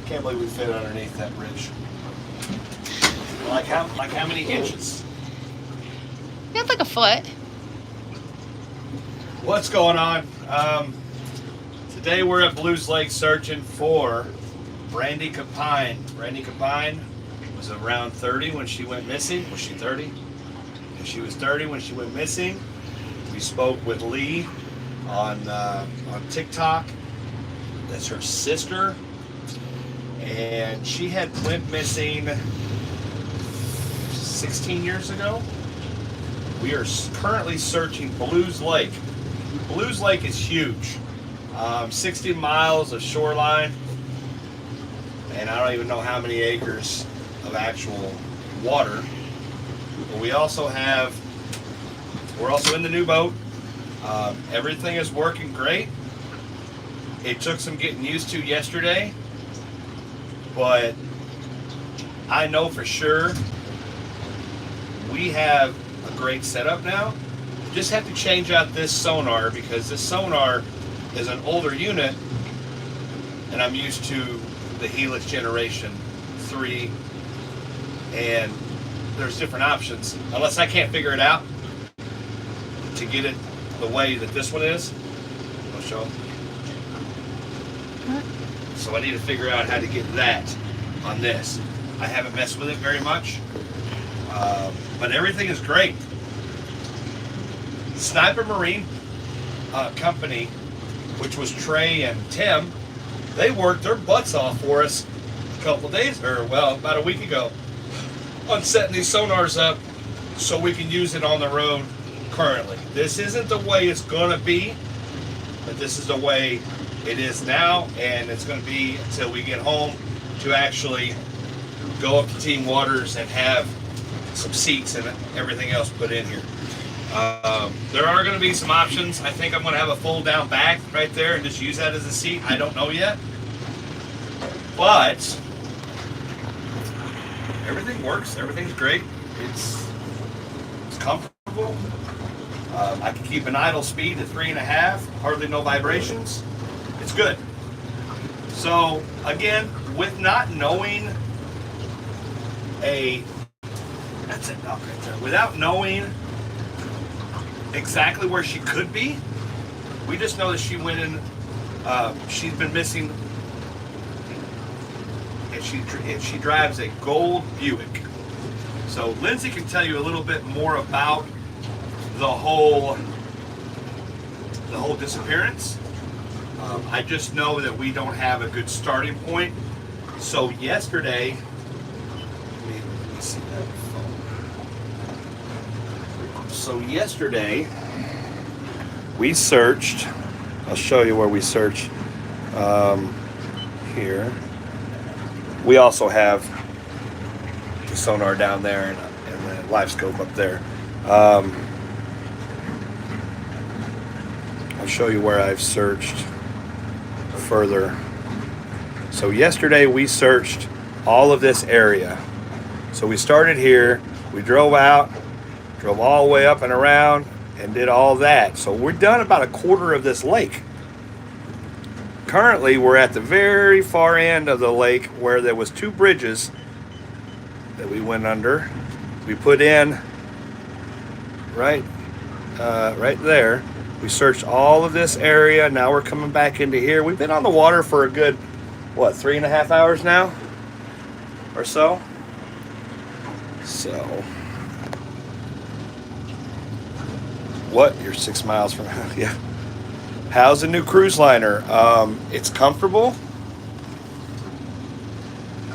Can't believe we fit underneath that bridge. Like how many inches? It's like a foot. What's going on? Today we're at Belews Lake searching for Brandee Canipe. Brandee Canipe was around 30 when she went missing. Was she 30? And she was 30 when she went missing. We spoke with Lee on TikTok. That's her sister. And she had went missing 16 years ago. We are currently searching Belews Lake. Belews Lake is huge. 60 miles of shoreline, and I don't even know how many acres of actual water. But we're also in the new boat. Everything is working great. It took some getting used to yesterday, but I know for sure we have a great setup now. Just have to change out this sonar because this sonar is an older unit, and I'm used to the Helix Generation 3, and there's different options. Unless I can't figure it out to get it the way that this one is. I'll show them. So I need to figure out how to get that on this. I haven't messed with it very much, but everything is great. Sniper Marine Company, which was Trey and Tim, they worked their butts off for us a couple days, about a week ago, on setting these sonars up so we can use it on the road currently. This isn't the way it's gonna be, but this is the way it is now, and it's gonna be until we get home to actually go up to Team Waters and have some seats and everything else put in here. There are going to be some options. I think I'm going to have a fold down back right there and just use that as a seat. I don't know yet. But everything works. Everything's great. It's comfortable. I can keep an idle speed at 3.5, hardly no vibrations. It's good. So again, with not knowing that's it, knock right there. Without knowing exactly where she could be, we just know that she went in. She's been missing, and she drives a gold Buick. So Lindsay can tell you a little bit more about the whole disappearance. I just know that we don't have a good starting point. So yesterday, let me see that phone. So yesterday, we searched. I'll show you where we searched. Here. We also have the sonar down there and the live scope up there. I'll show you where I've searched further. So yesterday we searched all of this area. So we started here, we drove out, drove all the way up and around, and did all that. So we're done about a quarter of this lake. Currently, we're at the very far end of the lake where there was 2 bridges that we went under. We put in right there. We searched all of this area. Now we're coming back into here. We've been on the water for a good, 3.5 hours now or so. So, you're 6 miles from, yeah. How's the new cruise liner? It's comfortable.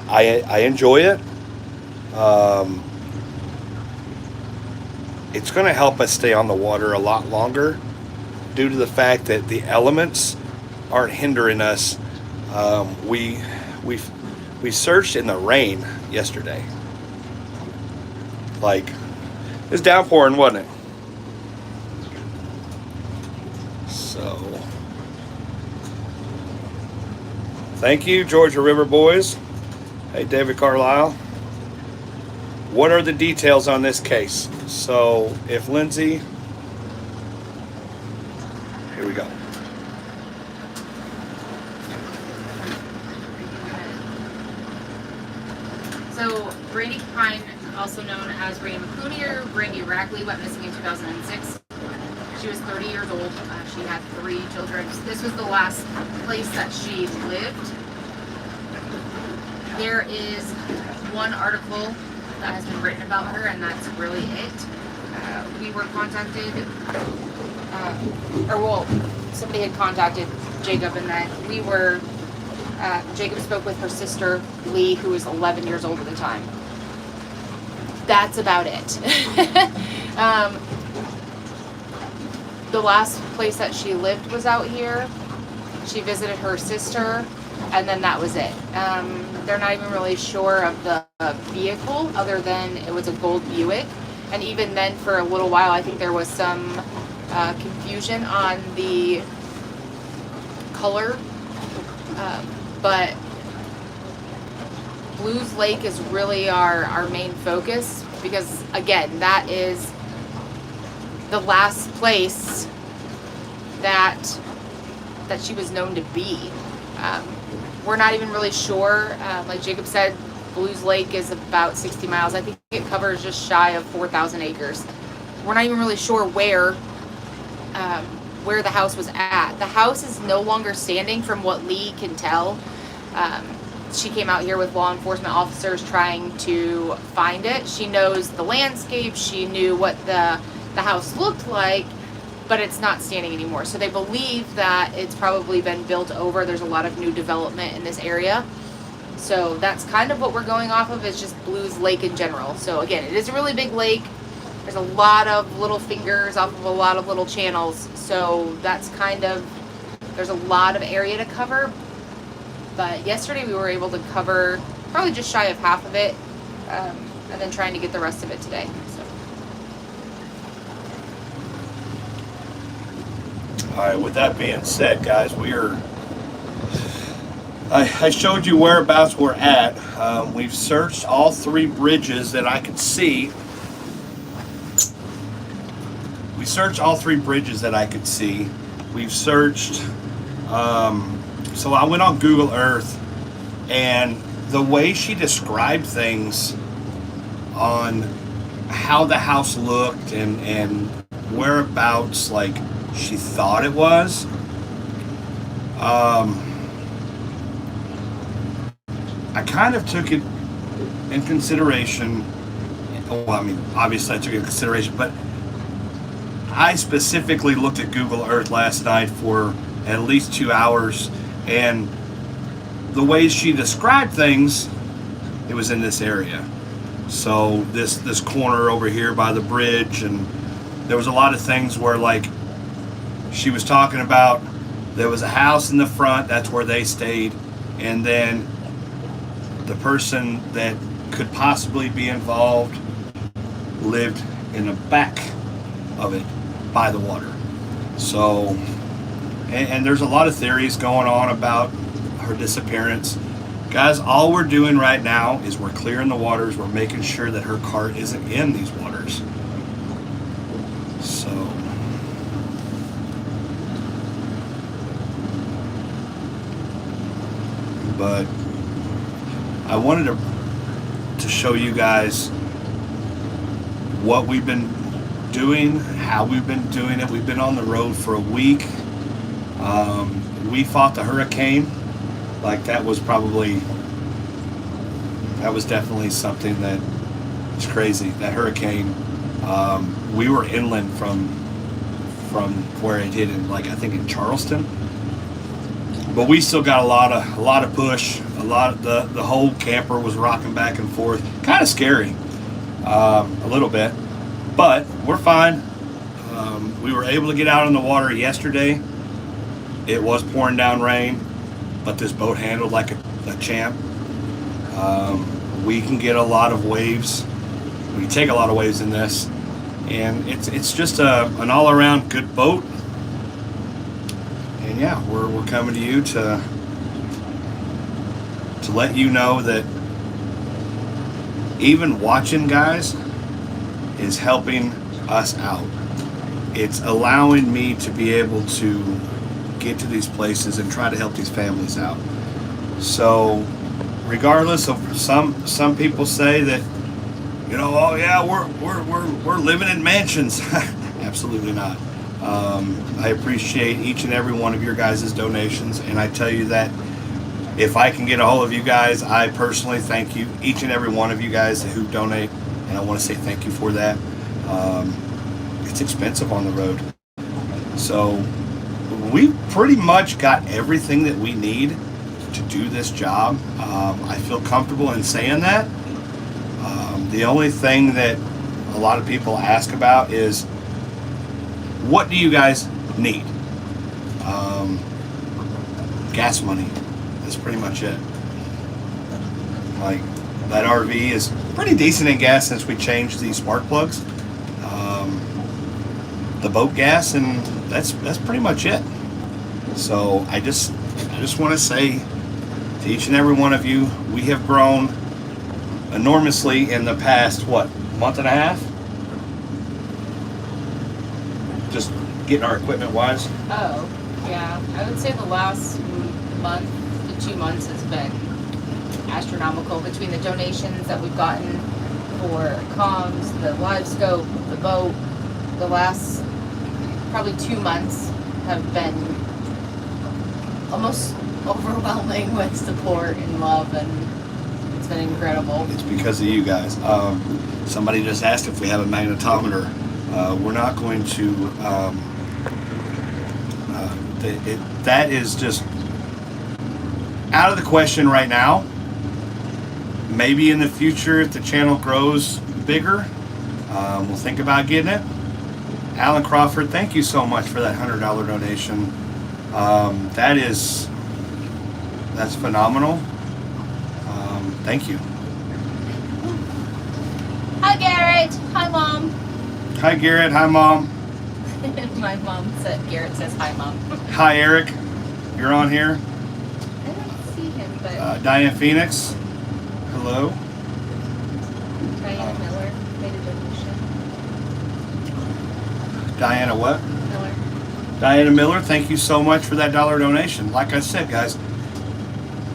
I enjoy it. It's going to help us stay on the water a lot longer due to the fact that the elements aren't hindering us. We searched in the rain yesterday. Like, it was downpouring, wasn't it? So, thank you, Georgia River Boys. Hey, David Carlisle. What are the details on this case? So, if Lindsay, here we go. So Brandee Canipe, also known as Brandee McCooney or Brandee Rackley, went missing in 2006. She was 30 years old. She had 3 children. This was the last place that she lived. There is one article that has been written about her, and that's really it. We were contacted, somebody had contacted Jacob, and then we were, Jacob spoke with her sister, Lee, who was 11 years old at the time. That's about it. The last place that she lived was out here. She visited her sister, and then that was it. They're not even really sure of the vehicle, other than it was a gold Buick. And even then, for a little while, I think there was some confusion on the color. But Belews Lake is really our main focus, because again, that is the last place that she was known to be. We're not even really sure. Like Jacob said, Belews Lake is about 60 miles. I think it covers just shy of 4,000 acres. We're not even really sure where the house was at. The house is no longer standing, from what Lee can tell. She came out here with law enforcement officers trying to find it. She knows the landscape. She knew what the house looked like, but it's not standing anymore. So they believe that it's probably been built over. There's a lot of new development in this area. So that's kind of what we're going off of, is just Belews Lake in general. So again, it is a really big lake. There's a lot of little fingers off of a lot of little channels. So that's kind of, there's a lot of area to cover. But yesterday we were able to cover probably just shy of half of it, and then trying to get the rest of it today. So. All right, with that being said, guys, I showed you whereabouts we're at. We've searched all 3 bridges that I could see. We searched all 3 bridges that I could see. We've searched, so I went on Google Earth, and the way she described things on how the house looked and whereabouts, like, she thought it was, I kind of took it in consideration. Well, I mean, obviously I took it in consideration, but I specifically looked at Google Earth last night for at least 2 hours, and the way she described things, it was in this area. So this corner over here by the bridge, and there was a lot of things where, like, she was talking about there was a house in the front, that's where they stayed, and then the person that could possibly be involved lived in the back of it by the water. So, and there's a lot of theories going on about her disappearance. Guys, all we're doing right now is we're clearing the waters. We're making sure that her cart isn't in these waters. So, but I wanted to show you guys what we've been doing, how we've been doing it. We've been on the road for a week. We fought the hurricane. Like, that was definitely something that was crazy. That hurricane, we were inland from where it hit, in, like, I think in Charleston. But we still got a lot of push. The whole camper was rocking back and forth. Kind of scary, a little bit, but we're fine. We were able to get out on the water yesterday. It was pouring down rain, but this boat handled like a champ. We can get a lot of waves. We take a lot of waves in this, and it's just an all-around good boat. And yeah, we're coming to you to let you know that even watching, guys, is helping us out. It's allowing me to be able to get to these places and try to help these families out. So regardless of some people say that, you know, oh yeah, we're living in mansions. Absolutely not. I appreciate each and every one of your guys' donations, and I tell you that if I can get a hold of you guys, I personally thank you, each and every one of you guys who donate, and I want to say thank you for that. It's expensive on the road, so we pretty much got everything that we need to do this job. I feel comfortable in saying that. The only thing that a lot of people ask about is, what do you guys need? Gas money. That's pretty much it. Like, that RV is pretty decent in gas since we changed the spark plugs. The boat gas, and that's pretty much it. So I just want to say to each and every one of you, we have grown enormously in the past, month and a half? Just getting our equipment wise. Oh, yeah. I would say the last month to 2 months has been astronomical between the donations that we've gotten for comms, the live scope, the boat. The last probably 2 months have been almost overwhelming with support and love, and it's been incredible. It's because of you guys. Somebody just asked if we have a magnetometer. We're not going to. That is just out of the question right now. Maybe in the future, if the channel grows bigger, we'll think about getting it. Alan Crawford, thank you so much for that $100 donation. That's phenomenal. Thank you. Hi, Garrett. Hi, Mom. Hi, Garrett. Hi, Mom. My mom said, Garrett says, hi, Mom. Hi, Eric. You're on here. I don't see him, but Diane Phoenix. Hello. Diana Miller made a donation. Diana what? Miller. Diana Miller, thank you so much for that $1 donation. Like I said, guys,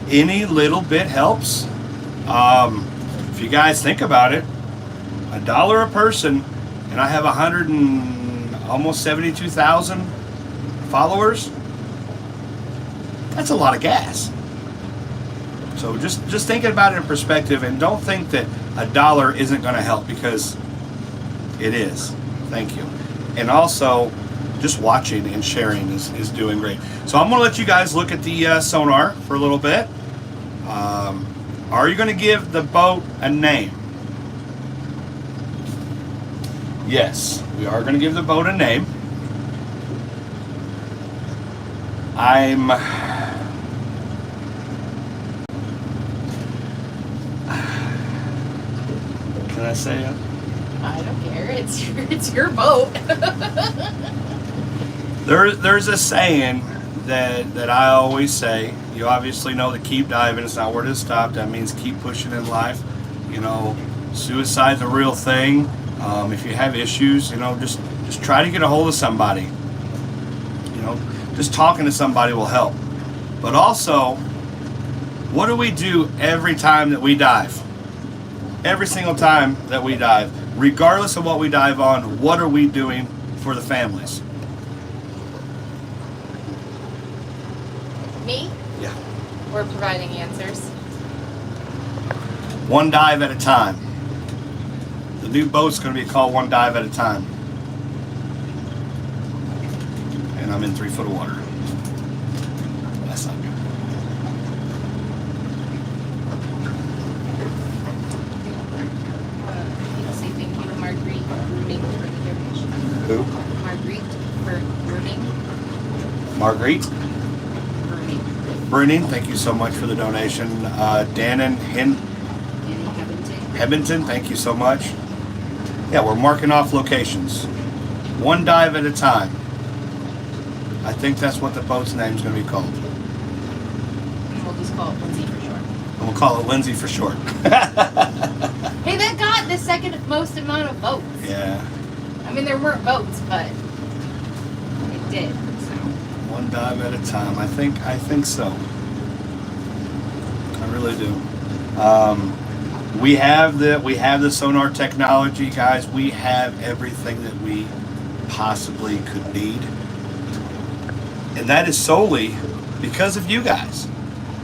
any little bit helps. If you guys think about it, $1 a person, and I have almost 72,000 followers. That's a lot of gas. So just thinking about it in perspective, and don't think that $1 isn't going to help, because it is. Thank you. And also, just watching and sharing is doing great. So I'm going to let you guys look at the sonar for a little bit. Are you going to give the boat a name? Yes, we are going to give the boat a name. Can I say it? I don't care. It's your boat. There's a saying that I always say. You obviously know that keep diving is not where to stop. That means keep pushing in life. You know, suicide's a real thing. If you have issues, you know, just try to get a hold of somebody. You know, just talking to somebody will help. But also, what do we do every time that we dive? Every single time that we dive, regardless of what we dive on, what are we doing for the families? Me? Yeah. We're providing answers. One dive at a time. The new boat's going to be called One Dive at a Time. And I'm in 3 foot of water. That's not good. Say thank you to Marguerite for grooming for the donation. Who? Marguerite for grooming. Marguerite? Grooming. Bruning, thank you so much for the donation. Dannon Annie Hebington, thank you so much. Yeah, we're marking off locations. One dive at a time. I think that's what the boat's name is going to be called. And we'll just call it Lindsay for short. And we'll call it Lindsay for short. Hey, that got the second most amount of votes. Yeah. I mean, there weren't votes, but it did. So. One dive at a time. I think so. I really do. We have the sonar technology, guys. We have everything that we possibly could need, and that is solely because of you guys.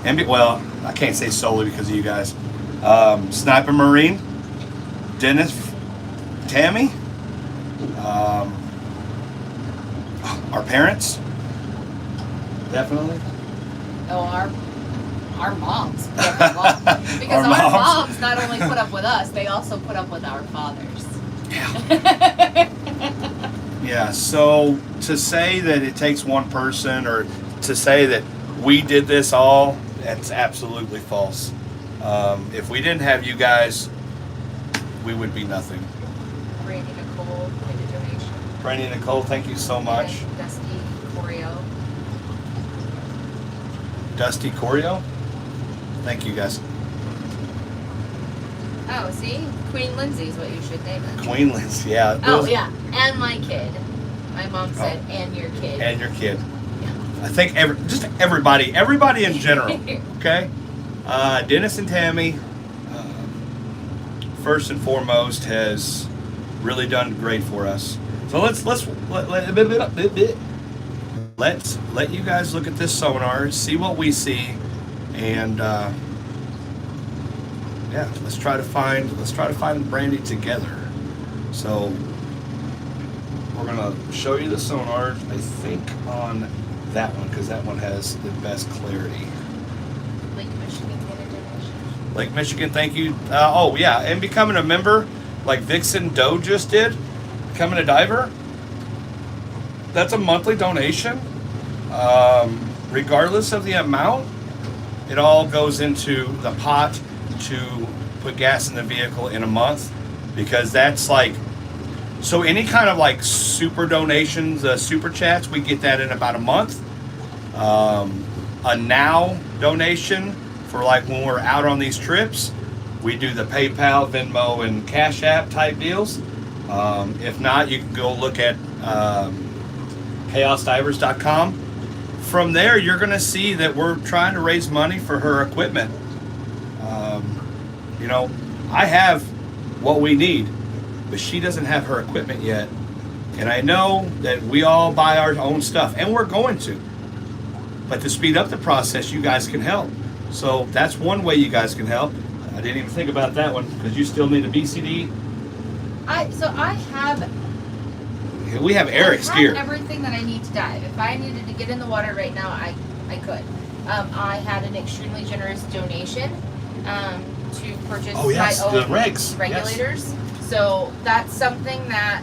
And well, I can't say solely because of you guys. Sniper Marine, Dennis, Tammy, our parents, definitely. Oh, our moms. Because our moms not only put up with us, they also put up with our fathers. Yeah. Yeah, so to say that it takes one person or to say that we did this all, that's absolutely false. If we didn't have you guys, we would be nothing. Brandee Nicole made a donation. Brandee Nicole, thank you so much. And Dusty Corio. Dusty Corio, thank you guys. Oh, see? Queen Lindsay is what you should name it. Queen Lindsay, yeah. Oh, yeah. And my kid. My mom said, and your kid. And your kid. I think everybody in general. Okay, Dennis and Tammy, first and foremost, has really done great for us. So let's let you guys look at this sonar, see what we see, and yeah, let's try to find Brandee together. So we're gonna show you the sonar, I think, on that one, because that one has the best clarity. Lake Michigan made a donation. Lake Michigan, thank you. Oh yeah, and becoming a member, like Vixen Doe just did, becoming a diver. That's a monthly donation. Regardless of the amount, it all goes into the pot to put gas in the vehicle in a month, because that's like, so any kind of like super donations, super chats, we get that in about a month. A now donation for like when we're out on these trips, we do the PayPal, Venmo, and CashApp type deals. If not, you can go look at ChaosDivers.com. From there, you're going to see that we're trying to raise money for her equipment. You know, I have what we need, but she doesn't have her equipment yet. And I know that we all buy our own stuff, and we're going to. But to speed up the process, you guys can help. So that's one way you guys can help. I didn't even think about that one, because you still need a BCD. We have Eric's gear. I have everything that I need to dive. If I needed to get in the water right now, I could. I had an extremely generous donation to purchase my own regulators. Yes. So that's something that,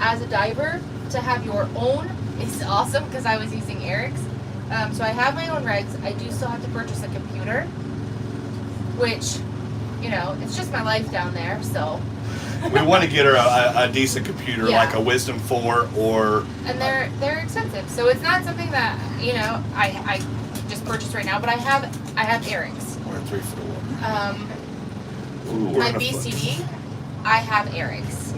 as a diver, to have your own is awesome, because I was using Eric's. So I have my own regs. I do still have to purchase a computer, which, you know, it's just my life down there, so. We want to get her a decent computer, yeah, like a Wisdom 4 or... And they're expensive, so it's not something that, you know, I just purchased right now, but I have Eric's. We're 3 foot. My BCD, I have Eric's.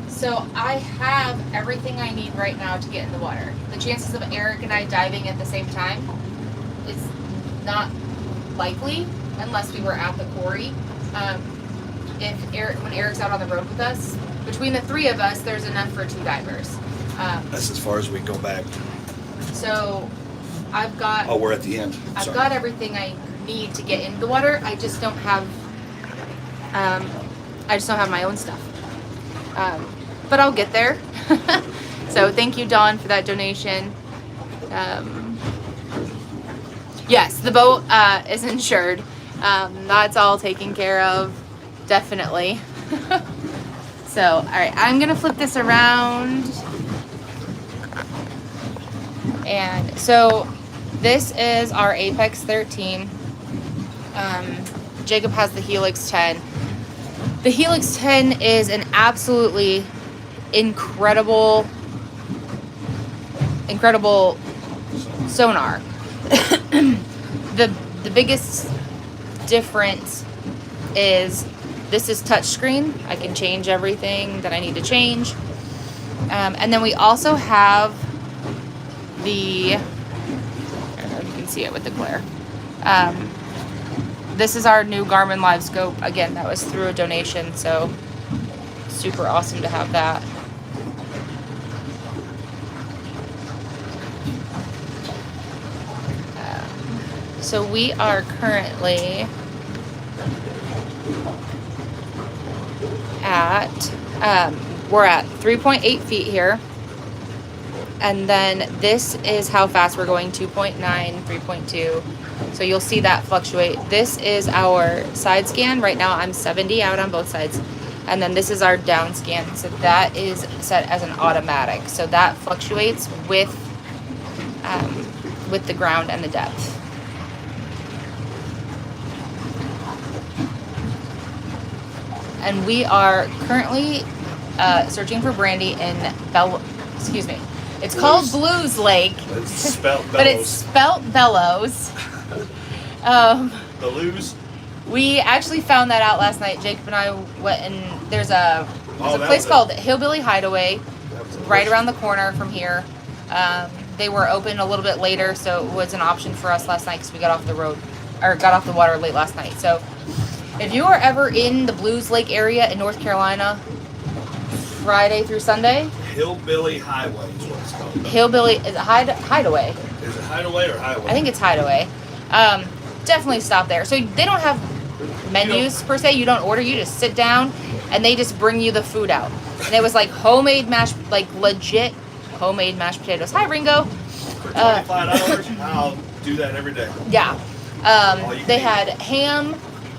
So I have everything I need right now to get in the water. The chances of Eric and I diving at the same time is not likely unless we were at the quarry. When Eric's out on the road with us, between the three of us, there's enough for 2 divers. That's as far as we go back. So I've got... Oh, we're at the end. I've got everything I need to get into the water. I just don't have... my own stuff. But I'll get there. So thank you, Dawn, for that donation. Yes, the boat is insured. That's all taken care of. Definitely. So, all right, I'm gonna flip this around. And so this is our Apex 13. Jacob has the Helix 10. The Helix 10 is an absolutely incredible sonar. The biggest difference is this is touchscreen. I can change everything that I need to change. And then we also have I don't know if you can see it with the glare. this is our new Garmin Live Scope. Again, that was through a donation, so super awesome to have that. So we are currently at, we're at 3.8 feet here. And then this is how fast we're going, 2.9, 3.2. So you'll see that fluctuate. This is our side scan. Right now I'm 70 out on both sides. And then this is our down scan. So that is set as an automatic. So that fluctuates with the ground and the depth. And we are currently searching for Brandee in it's called Belews Lake. It's spelled Bellows. But it's spelt Bellows. Belews. We actually found that out last night. Jacob and I went and there's a place called Hillbilly Hideaway right around the corner from here. They were open a little bit later, so it was an option for us last night because we got off the water late last night. So if you are ever in the Belews Lake area in North Carolina, Friday through Sunday. Hillbilly Highway is what it's called. Hillbilly, is it Hideaway? Is it Hideaway or Highway? I think it's Hideaway. Definitely stop there. So they don't have menus per se. You don't order. You just sit down and they just bring you the food out. And it was like homemade legit homemade mashed potatoes. Hi, Ringo. For $25, I'll do that every day. Yeah. They had ham,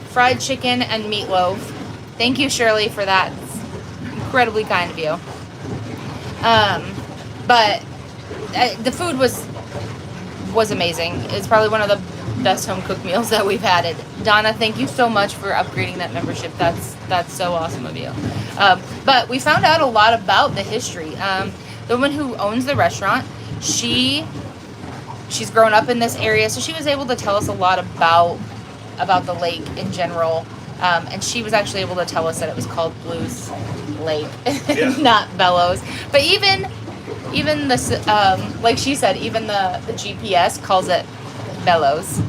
fried chicken, and meatloaf. Thank you, Shirley, for that. It's incredibly kind of you. But the food was amazing. It's probably one of the best home cooked meals that we've had. Donna, thank you so much for upgrading that membership. That's so awesome of you. But we found out a lot about the history. The woman who owns the restaurant, she's grown up in this area, so she was able to tell us a lot about the lake in general. And she was actually able to tell us that it was called Belews Lake, yeah. Not Bellows. But even the like she said, even the GPS calls it Bellows,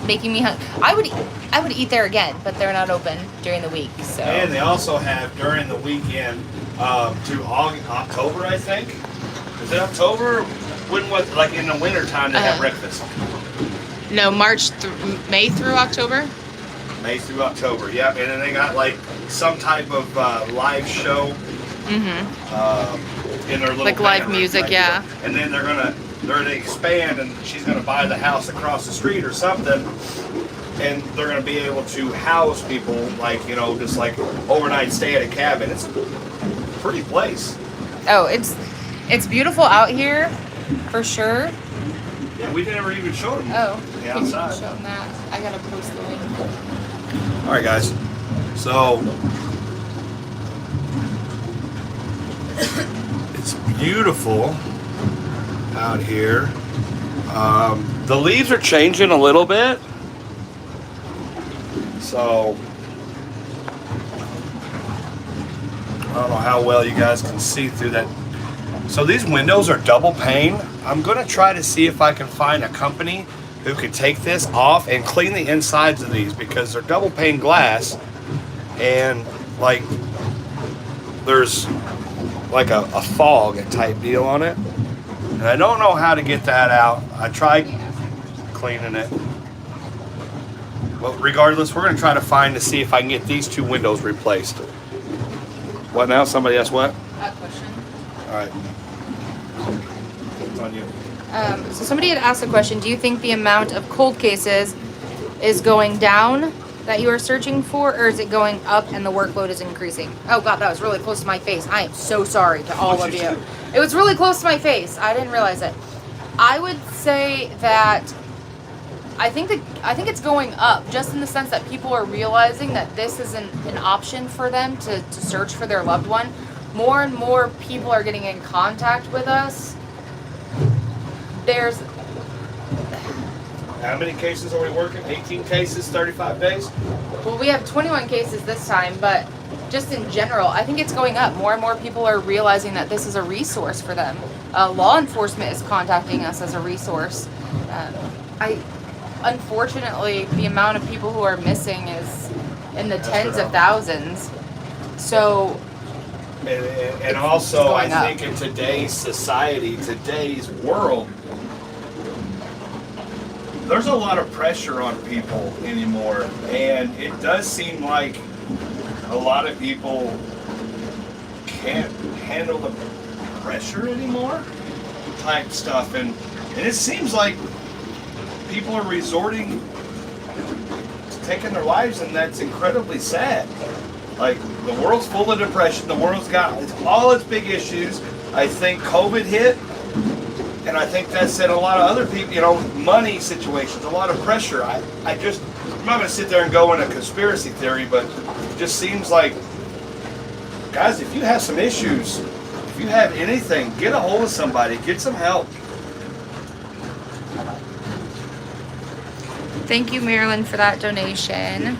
making me hungry. I would eat there again, but they're not open during the week. So. And they also have during the weekend to October, I think. Is it October? When was like in the winter time they have breakfast? No, May through October. May through October, yeah. And then they got like some type of live show. Mm-hmm. In their little like live music, like, yeah. And then they're gonna expand, and she's gonna buy the house across the street or something, and they're gonna be able to house people like just like overnight stay at a cabin. It's a pretty place. Oh, it's beautiful out here, for sure. Yeah, we never even showed them. Oh, the outside. Show them that. I gotta post the link. All right, guys. So it's beautiful out here. The leaves are changing a little bit, so I don't know how well you guys can see through that. So these windows are double pane. I'm gonna try to see if I can find a company who could take this off and clean the insides of these, because they're double pane glass, and like there's like a fog type deal on it, and I don't know how to get that out. I tried cleaning it, but regardless, we're gonna try to see if I can get these two windows replaced. What now? Somebody asked what? A question. All right. It's on you. So somebody had asked a question. Do you think the amount of cold cases is going down that you are searching for, or is it going up and the workload is increasing? Oh God, that was really close to my face. I am so sorry to all of you. It was really close to my face. I didn't realize it. I would say that I think it's going up, just in the sense that people are realizing that this is an option for them to search for their loved one. More and more people are getting in contact with us. How many cases are we working? 18 cases, 35 days? Well, we have 21 cases this time, but just in general, I think it's going up. More and more people are realizing that this is a resource for them. Law enforcement is contacting us as a resource. unfortunately, the amount of people who are missing is in the tens of Astronomical. thousands. So, And also, I going up. think in today's society, today's world, there's a lot of pressure on people anymore. And it does seem like a lot of people can't handle the pressure anymore type stuff. And it seems like people are resorting to taking their lives, and that's incredibly sad. Like, the world's full of depression. The world's got all its big issues. I think COVID hit, and I think that set a lot of other people, you know, money situations, a lot of pressure. I'm not going to sit there and go in a conspiracy theory, but it just seems like, guys, if you have some issues, if you have anything, get a hold of somebody, get some help. thank you, Marilyn, for that donation.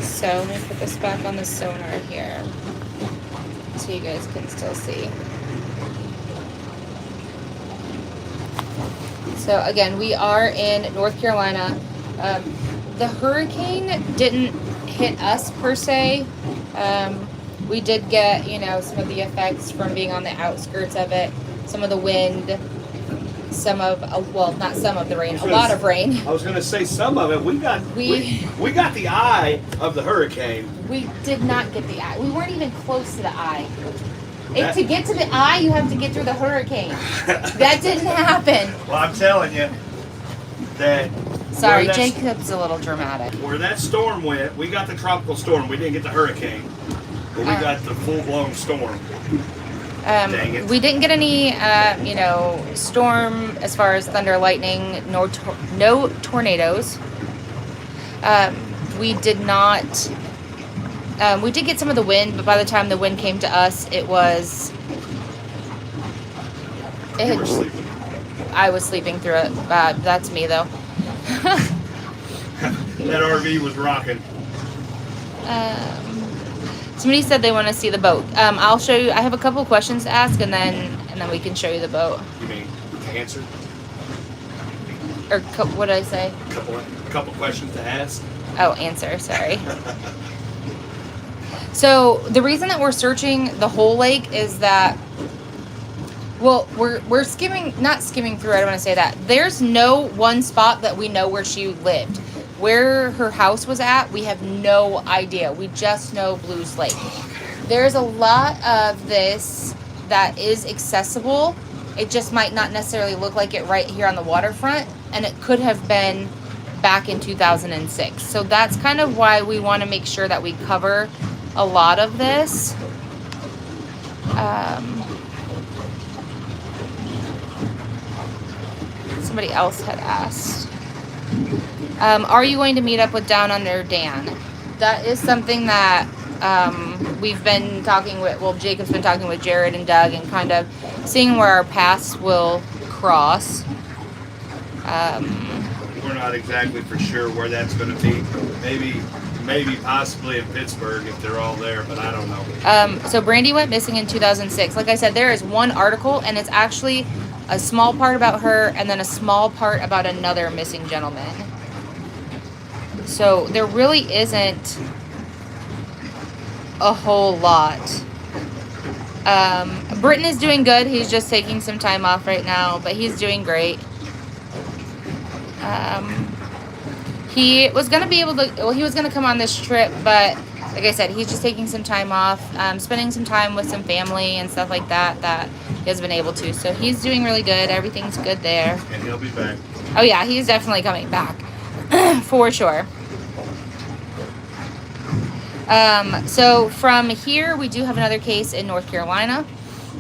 So, let me put this back on the Sonar here so you guys can still see. So, again, we are in North Carolina. The hurricane didn't hit us per se. We did get, you know, some of the effects from being on the outskirts of it, some of the wind, some of, well, not some of the rain, a lot of rain. I was going to say some of it. We got the eye of the hurricane. We did not get the eye. We weren't even close to the eye. To get to the eye, you have to get through the hurricane. That didn't happen. Well, I'm telling you that. Sorry, Jacob's a little dramatic. Where that storm went, we got the tropical storm. We didn't get the hurricane, but we got the full-blown storm. Dang it. We didn't get any, you know, storm as far as thunder, lightning, no tornadoes. We did not. We did get some of the wind, but by the time the wind came to us, it was. You were sleeping. I was sleeping through it. That's me, though. That RV was rocking. Somebody said they want to see the boat. I'll show you. I have a couple questions to ask, and then we can show you the boat. You mean to answer? Or what did I say? Couple questions to ask. Oh, answer. Sorry. So the reason that we're searching the whole lake is that, well, we're not skimming through. I don't want to say that. There's no one spot that we know where she lived. Where her house was at, we have no idea. We just know Belews Lake. There's a lot of this that is accessible. It just might not necessarily look like it right here on the waterfront, and it could have been back in 2006. So that's kind of why we want to make sure that we cover a lot of this. Somebody else had asked. Are you going to meet up with Down Under Dan? That is something that we've been talking with, well, Jacob's been talking with Jared and Doug and kind of seeing where our paths will cross. We're not exactly for sure where that's going to be. Maybe possibly in Pittsburgh if they're all there, but I don't know. So Brandee went missing in 2006. Like I said, there is one article, and it's actually a small part about her and then a small part about another missing gentleman. So there really isn't a whole lot. Britton is doing good. He's just taking some time off right now, but he's doing great. He was going to be able to, well, he was going to come on this trip, but like I said, he's just taking some time off, spending some time with some family and stuff like that he has been able to. So he's doing really good. Everything's good there. And he'll be back. Oh yeah, he's definitely coming back for sure. So from here, we do have another case in North Carolina.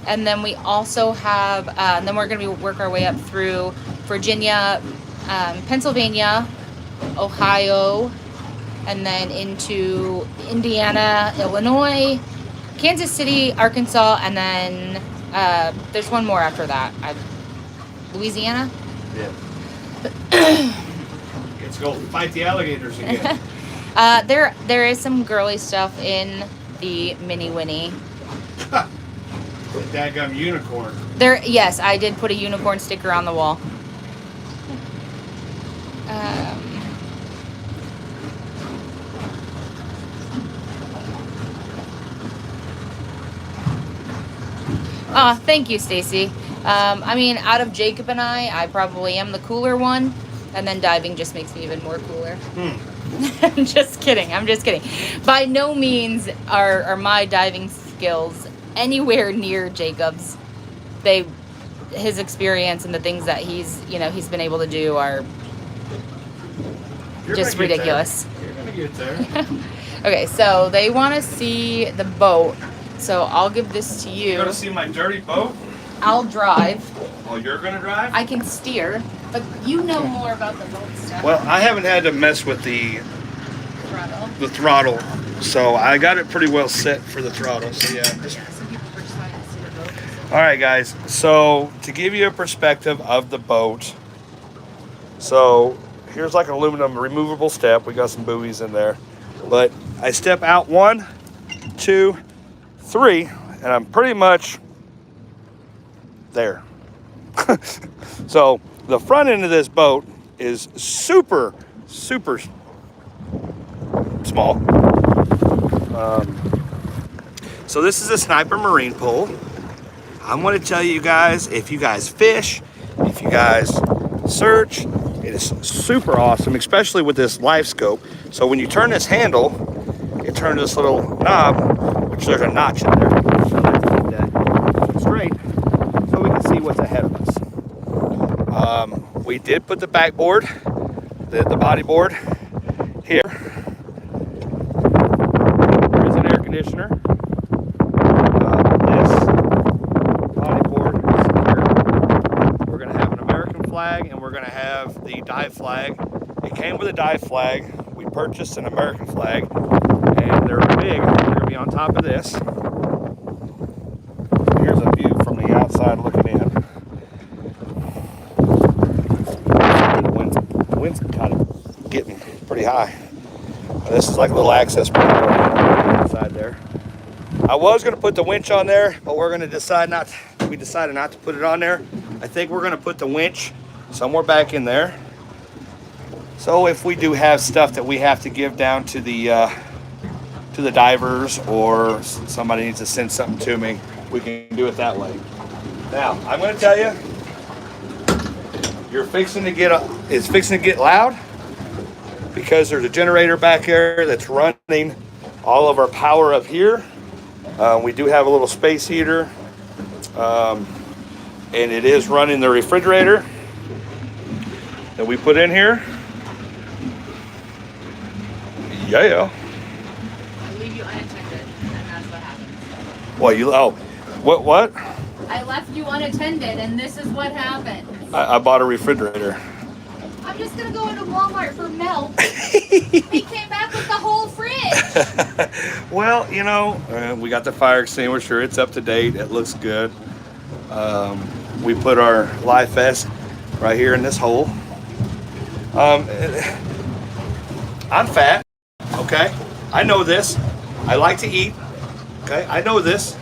And then we also have, then we're going to work our way up through Virginia, Pennsylvania, Ohio, and then into Indiana, Illinois, Kansas City, Arkansas, and then there's one more after that. Louisiana? Yeah. Let's go fight the alligators again. There is some girly stuff in the Mini Winnie. The daggum unicorn. Yes, I did put a unicorn sticker on the wall. Oh, thank you, Stacy. I mean, out of Jacob and I probably am the cooler one, and then diving just makes me even more cooler. I'm just kidding. I'm just kidding. By no means are my diving skills anywhere near Jacob's. His experience and the things that he's been able to do are just ridiculous. You're gonna get there. Okay, so they want to see the boat. So I'll give this to you. You gonna see my dirty boat? I'll drive. Oh, you're gonna drive? I can steer, but you know more about the boat stuff. Well, I haven't had to mess with the throttle, so I got it pretty well set for the throttle. So yeah. Some people were just wanting to see the boat. All right, guys. So to give you a perspective of the boat, so here's like an aluminum removable step. We got some buoys in there, but I step out 1, 2, 3, and I'm pretty much there. So the front end of this boat is super small. So this is a Sniper marine pole. I'm going to tell you guys, if you guys fish, if you guys search, it is super awesome, especially with this live scope. So when you turn this handle, it turns this little knob, which there's a notch in there. That straight, so we can see what's ahead of us. We did put the backboard, the body board here. There is an air conditioner. This body board is here. We're going to have an American flag and we're going to have the dive flag. It came with a dive flag. We purchased an American flag and they're big. They're going to be on top of this. Here's a view from the outside looking in. The wind's kind of getting pretty high. This is like a little access point inside there. I was going to put the winch on there, but we decided not to put it on there. I think we're going to put the winch somewhere back in there. So if we do have stuff that we have to give down to the divers, or somebody needs to send something to me, we can do it that way. Now, I'm going to tell you, it's fixing to get loud because there's a generator back there that's running all of our power up here. We do have a little space heater, and it is running the refrigerator that we put in here. Yeah. I leave you unattended, and that's what happens. What? I left you unattended, and this is what happened. I bought a refrigerator. I'm just gonna go into Walmart for milk. He came back with the whole fridge. Well, we got the fire extinguisher. It's up to date. It looks good. We put our life vest right here in this hole. I'm fat. Okay, I know this. I like to eat. Okay, I know this.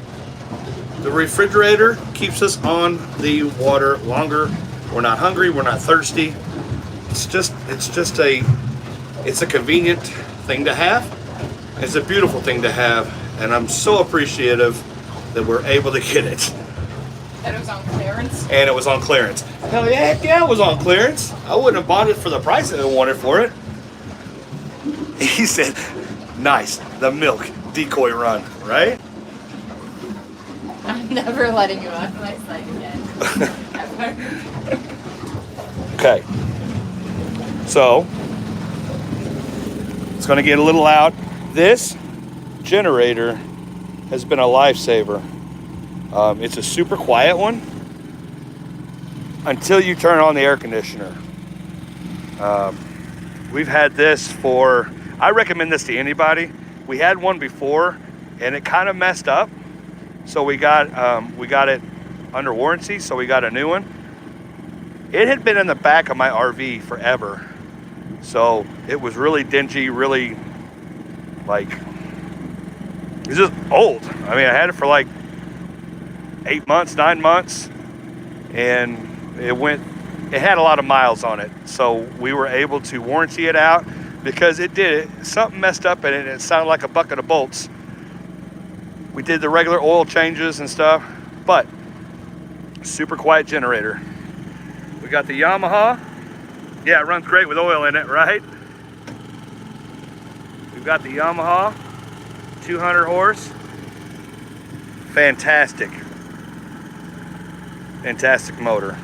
The refrigerator keeps us on the water longer. We're not hungry. We're not thirsty. It's a convenient thing to have. It's a beautiful thing to have, and I'm so appreciative that we're able to get it. And it was on clearance. And it was on clearance. Hell yeah, heck yeah, it was on clearance. I wouldn't have bought it for the price that I wanted for it. He said, nice, the milk decoy run, right? I'm never letting you off my side again. Ever. Okay. So, it's going to get a little loud. This generator has been a lifesaver. It's a super quiet one until you turn on the air conditioner. We've had this for, I recommend this to anybody. We had one before and it kind of messed up. So we got it under warranty, so we got a new one. It had been in the back of my RV forever. So it was really dingy, really it's just old. I mean, I had it for like 8 months, 9 months, and it went it had a lot of miles on it. So we were able to warranty it out because it did it. Something messed up in it and it sounded like a bucket of bolts. We did the regular oil changes and stuff, but super quiet generator. We got the Yamaha. Yeah, it runs great with oil in it, right? We've got the Yamaha, 200 horse. Fantastic motor.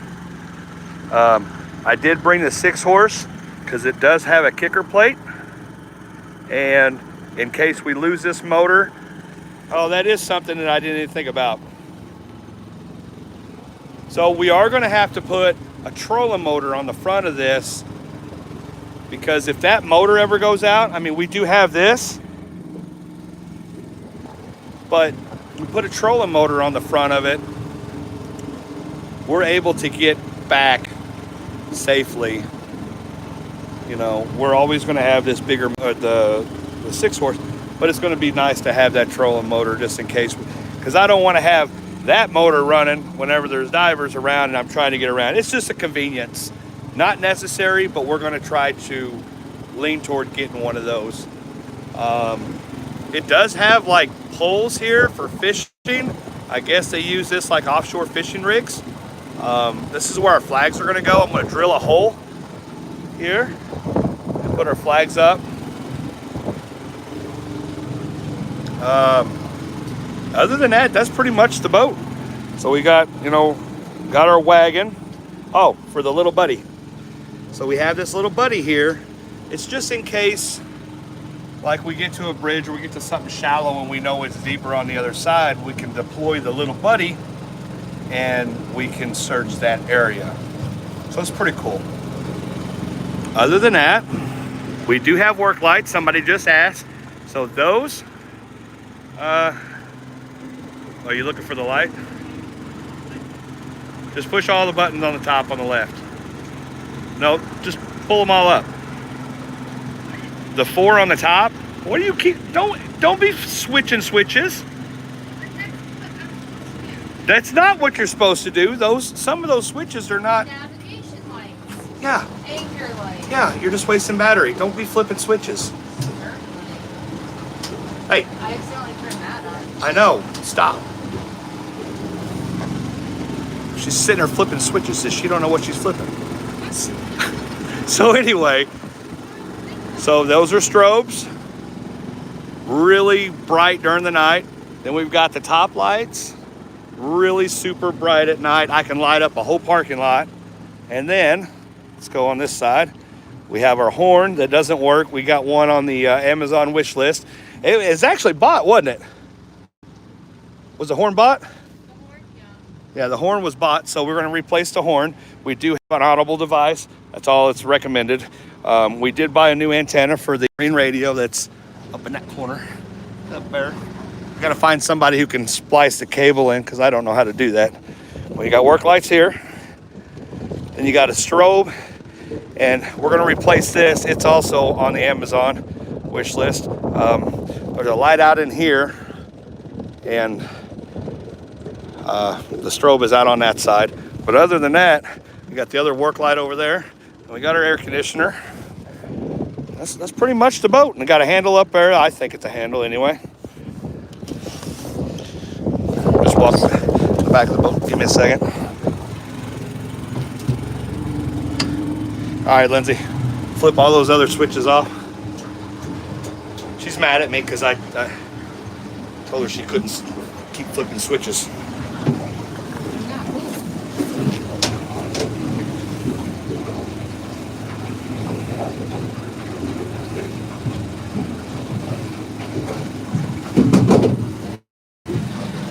I did bring the 6 horse because it does have a kicker plate, and in case we lose this motor, oh, that is something that I didn't even think about. So we are going to have to put a trolling motor on the front of this, because if that motor ever goes out, I mean, we do have this, but we put a trolling motor on the front of it, we're able to get back safely. You know, we're always going to have this bigger, the 6 horse, but it's going to be nice to have that trolling motor just in case, because I don't want to have that motor running whenever there's divers around and I'm trying to get around. It's just a convenience. Not necessary, but we're going to try to lean toward getting one of those. It does have like poles here for fishing. I guess they use this like offshore fishing rigs. This is where our flags are going to go. I'm going to drill a hole here and put our flags up. Other than that, that's pretty much the boat. So we got, you know, got our wagon. Oh, for the little buddy. So we have this little buddy here. It's just in case, like we get to a bridge or we get to something shallow and we know it's deeper on the other side, we can deploy the little buddy and we can search that area. So it's pretty cool. Other than that, we do have work lights. Somebody just asked. So those, are you looking for the light? Just push all the buttons on the top on the left. No, just pull them all up. The 4 on the top. What do you keep? Don't be switching switches. That's not what you're supposed to do. Some of those switches are not. Navigation lights. Yeah. Anchor lights. Yeah, you're just wasting battery. Don't be flipping switches. Hey. I accidentally turned that on. I know. Stop. She's sitting there flipping switches so she don't know what she's flipping. So anyway, so those are strobes. Really bright during the night. Then we've got the top lights. Really super bright at night. I can light up a whole parking lot. And then, let's go on this side. We have our horn that doesn't work. We got one on the Amazon wish list. It's actually bought, wasn't it? Was the horn bought? The horn, yeah. Yeah, the horn was bought, so we're going to replace the horn. We do have an audible device. That's all it's recommended. We did buy a new antenna for the green radio that's up in that corner, up there. We got to find somebody who can splice the cable in because I don't know how to do that. Well, you got work lights here. Then you got a strobe, and we're going to replace this. It's also on the Amazon wish list. There's a light out in here, and the strobe is out on that side. But other than that, we got the other work light over there, and we got our air conditioner. That's pretty much the boat. And we got a handle up there. I think it's a handle anyway. Just walk to the back of the boat. Give me a second. All right, Lindsay, flip all those other switches off. She's mad at me because I told her she couldn't keep flipping switches.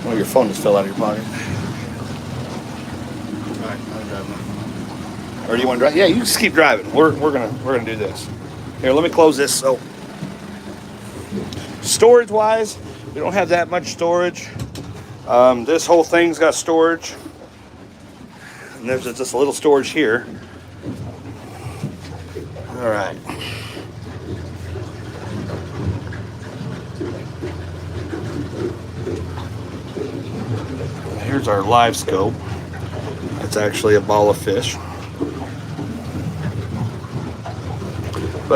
Oh, your phone just fell out of your pocket. All right, I'm driving. Or do you want to drive? Yeah, you just keep driving. We're gonna do this. Here, let me close this. So, storage wise, we don't have that much storage. This whole thing's got storage, and there's just a little storage here. All right. Here's our live scope. It's actually a ball of fish.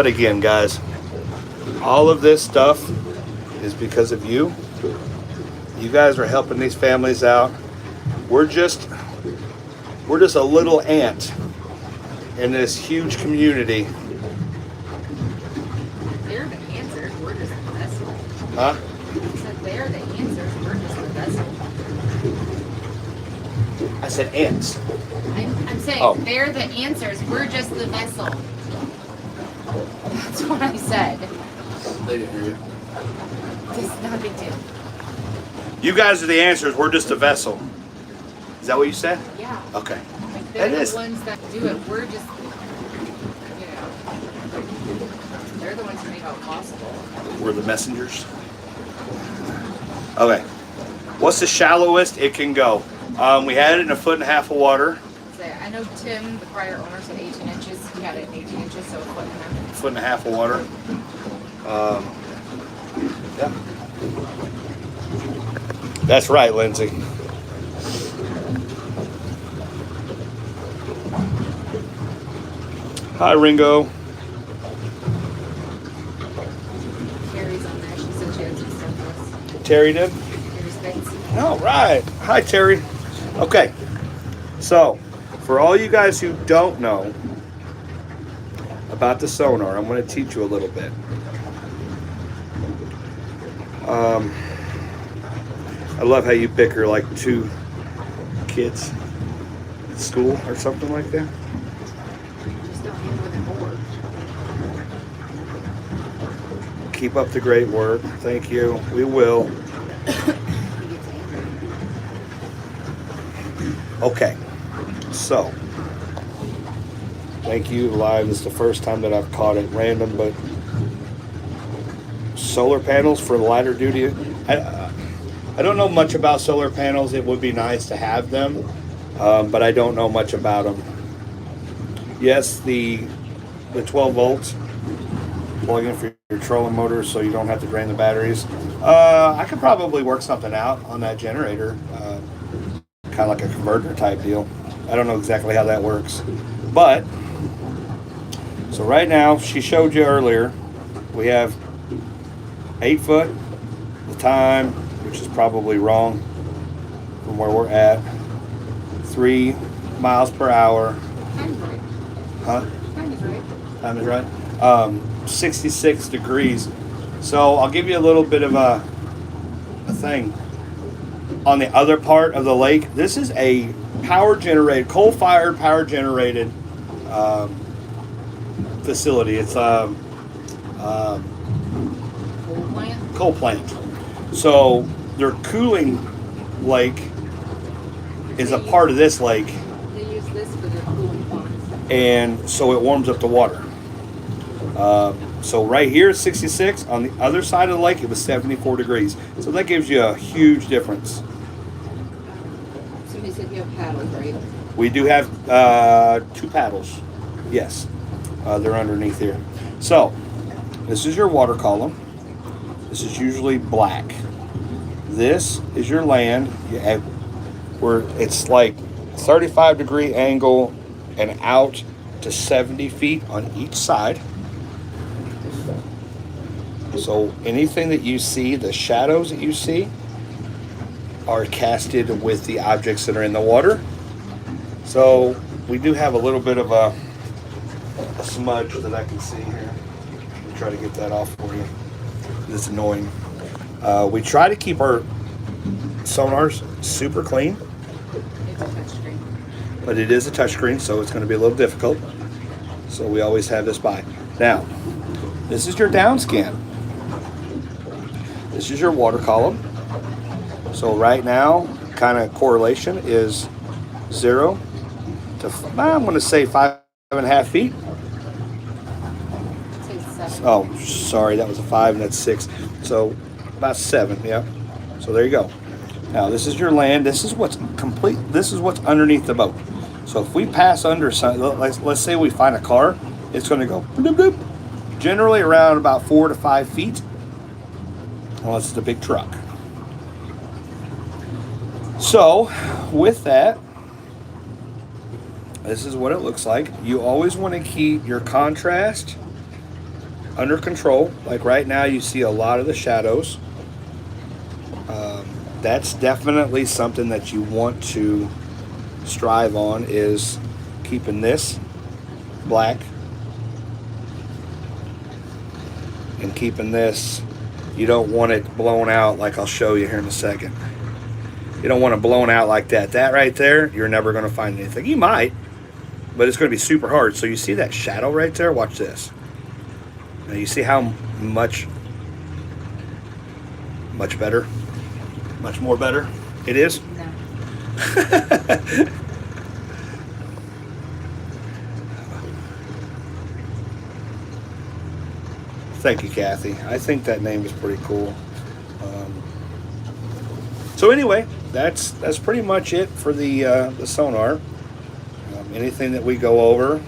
But again, guys, all of this stuff is because of you. You guys are helping these families out. We're just a little ant in this huge community. They're the answers. We're just the vessel. Huh? I said they're the answers. We're just the vessel. I said ants. I'm saying Oh. they're the answers. We're just the vessel. That's what I said. They didn't hear you. It's not a big deal. You guys are the answers. We're just a vessel. Is that what you said? Yeah. Okay. Like they're That the is. ones that do it. We're just, they're the ones who make it possible. We're the messengers. Okay. What's the shallowest it can go? We had it in 1.5 feet of water. So I know Tim, the prior owner, said 18 inches. He had it in 18 inches, so 1.5 feet. 1.5 feet of water. Yeah. That's right, Lindsay. Hi, Ringo. Terry's on there. She said she had some stuff for us. Terry did? Terry's things. All right. Hi, Terry. Okay. So, for all you guys who don't know about the sonar, I'm going to teach you a little bit. I love how you bicker like two kids at school or something like that. Just don't hit with a board. Keep up the great work. Thank you. We will. He gets angry. Okay. So, thank you, live. This is the first time that I've caught it random, but solar panels for lighter duty. I don't know much about solar panels. It would be nice to have them, but I don't know much about them. Yes, the 12 volts plug in for your trolling motor so you don't have to drain the batteries. I could probably work something out on that generator, kind of like a converter type deal. I don't know exactly how that works, but so right now she showed you earlier we have 8 foot. The time, which is probably wrong from where we're at, 3 miles per hour. Time's right. Huh? Time is right. Time is right. 66 degrees. So I'll give you a little bit of a thing. On the other part of the lake, this is a power generated, coal-fired power generated facility. It's Coal plant. coal plant. So their cooling lake is a part of this lake, They use this for their cooling ponds. and so it warms up the water. So right here is 66. On the other side of the lake, it was 74 degrees. So that gives you a huge difference. Somebody said you have paddles, right? We do have 2 paddles. Yes, they're underneath here. So this is your water column. This is usually black. This is your land. Where it's like 35-degree angle and out to 70 feet on each side. So anything that you see, the shadows that you see, are casted with the objects that are in the water. So we do have a little bit of a smudge that I can see here. Let me try to get that off for you. It's annoying. We try to keep our sonars super clean, It's a touchscreen. but it is a touchscreen, so it's going to be a little difficult. So we always have this by. Now, this is your down scan. This is your water column. So right now, kind of correlation is 0 to, I'm going to say 5.5 feet. Say 7. Oh, sorry, that was a 5 and that's 6. So about 7, yeah. So there you go. Now this is your land. This is what's complete. This is what's underneath the boat. So if we pass under, let's say we find a car, it's going to go bloop, bloop, generally around about 4 to 5 feet, unless it's a big truck. So with that, this is what it looks like. You always want to keep your contrast under control. Like right now, you see a lot of the shadows. That's definitely something that you want to strive on, is keeping this black and keeping this, you don't want it blown out like I'll show you here in a second. You don't want it blown out like that. That right there, you're never going to find anything. You might, but it's going to be super hard. So you see that shadow right there? Watch this. Now you see how much better, much more better it is? No. Thank you, Kathy. I think that name is pretty cool. So anyway, that's pretty much it for the sonar. Anything that we go over,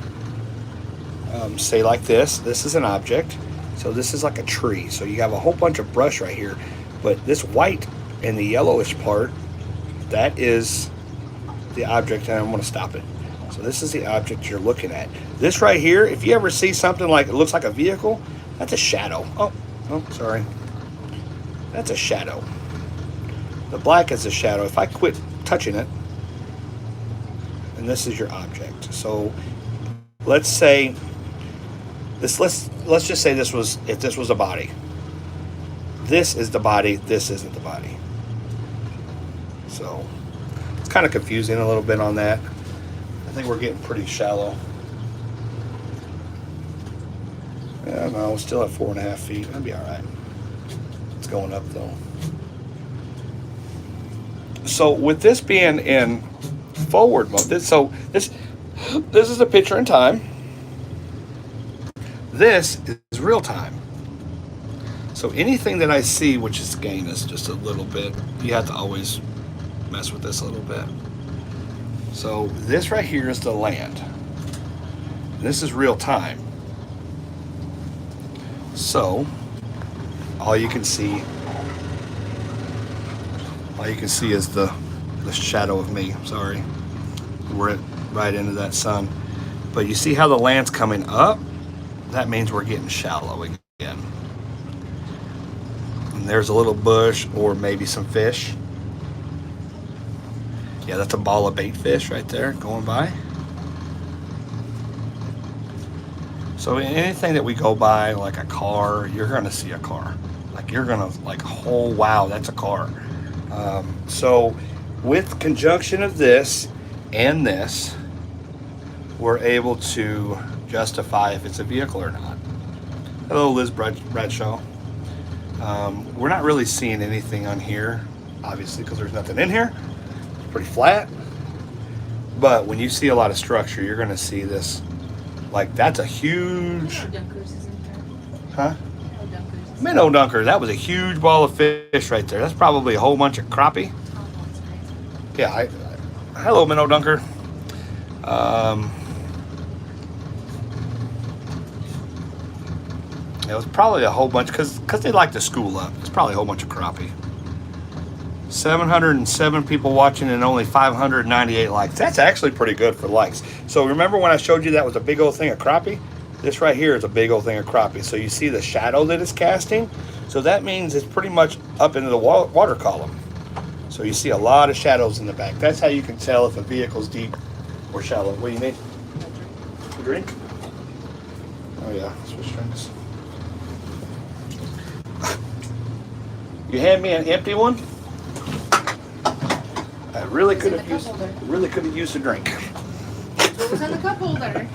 say like this. This is an object. So this is like a tree. So you have a whole bunch of brush right here. But this white and the yellowish part, that is the object, and I'm going to stop it. So this is the object you're looking at. This right here, if you ever see something like, it looks like a vehicle, that's a shadow. Oh, sorry. That's a shadow. The black is a shadow. If I quit touching it, and this is your object. So let's say this. Let's just say this was, if this was a body. This is the body. This isn't the body. So it's kind of confusing a little bit on that. I think we're getting pretty shallow. Yeah, no, we're still at 4.5 feet. That'll be all right. It's going up though. So with this being in forward mode, this is a picture in time. This is real time. So anything that I see, which is gain us just a little bit, you have to always mess with this a little bit. So this right here is the land. This is real time. So all you can see is the shadow of me. Sorry, we're right into that sun. But you see how the land's coming up? That means we're getting shallow again. And there's a little bush or maybe some fish. Yeah, that's a ball of bait fish right there going by. So anything that we go by, like a car, you're going to see a car. Like you're going to like, oh wow, that's a car. So with conjunction of this and this, we're able to justify if it's a vehicle or not. Hello, Liz Bradshaw. We're not really seeing anything on here, obviously, because there's nothing in here. It's pretty flat. But when you see a lot of structure, you're going to see this. Like, that's a huge... Huh? Minnow dunker. That was a huge ball of fish right there. That's probably a whole bunch of crappie. Yeah, hello, minnow dunker. It was probably a whole bunch, because they like to school up. It's probably a whole bunch of crappie. 707 people watching and only 598 likes. That's actually pretty good for likes. So remember when I showed you that was a big old thing of crappie? This right here is a big old thing of crappie. So you see the shadow that it's casting? So that means it's pretty much up into the water column. So you see a lot of shadows in the back. That's how you can tell if a vehicle's deep or shallow. What do you need? A drink? Oh yeah, switch drinks. You hand me an empty one? I really could have used a drink. What was in the cup holder?